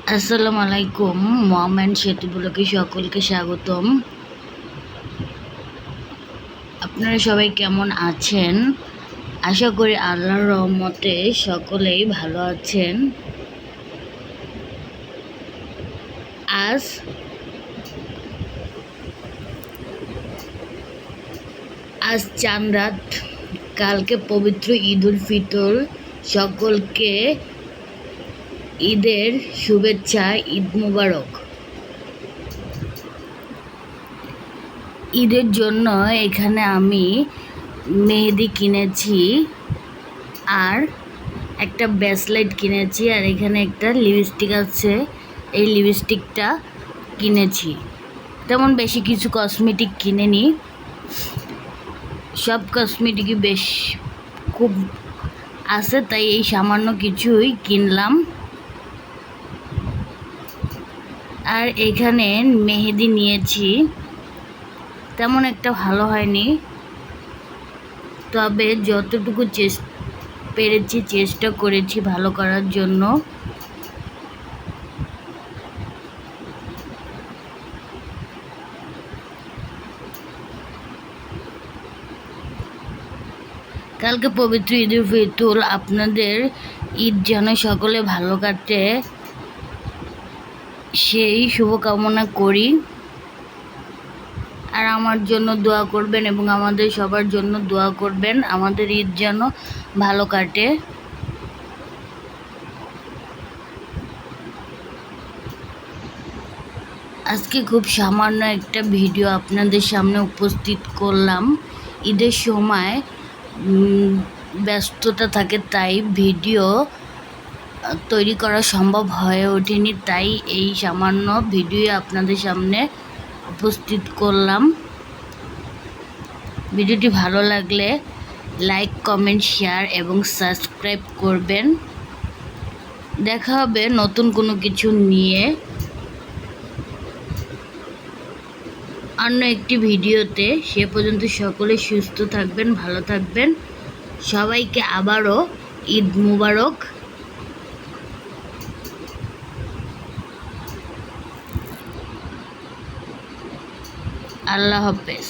আসসালামু আলাইকুম। মম অ্যান্ড সেতু ব্লগে সকলকে স্বাগতম। আপনারা সবাই কেমন আছেন? আশা করি আল্লাহর রহমতে সকলেই ভালো আছেন। আজ চাঁদ রাত, কালকে পবিত্র ঈদ উল ফিতর। সকলকে ঈদের শুভেচ্ছা, ঈদ মুবারক। ঈদের জন্য এখানে আমি মেহেদি কিনেছি আর একটা ব্রেসলেট কিনেছি, আর এখানে একটা লিপস্টিক আছে, এই লিপস্টিকটা কিনেছি। তেমন বেশি কিছু কসমেটিক কিনেনি, সব কসমেটিকই বেশ খুব আছে, তাই এই সামান্য কিছুই কিনলাম। আর এখানে মেহেদি নিয়েছি, তেমন একটা ভালো হয়নি, তবে যতটুকু পেরেছি চেষ্টা করেছি ভালো করার জন্য। কালকে পবিত্র ঈদ উল ফিতর, আপনাদের ঈদ যেন সকলে ভালো কাটে সেই শুভকামনা করি। আর আমার জন্য দোয়া করবেন এবং আমাদের সবার জন্য দোয়া করবেন, আমাদের ঈদ যেন ভালো কাটে। আজকে খুব সামান্য একটা ভিডিও আপনাদের সামনে উপস্থিত করলাম। ঈদের সময় ব্যস্ততা থাকে, তাই ভিডিও তৈরি করা সম্ভব হয়ে ওঠেনি, তাই এই সামান্য ভিডিও আপনাদের সামনে উপস্থিত করলাম। ভিডিওটি ভালো লাগলে লাইক, কমেন্ট, শেয়ার এবং সাবস্ক্রাইব করবেন। দেখা হবে নতুন কোনো কিছু নিয়ে অন্য একটি ভিডিওতে। সে পর্যন্ত সকলে সুস্থ থাকবেন, ভালো থাকবেন। সবাইকে আবারও ঈদ মুবারক। আল্লাহ হাফেজ।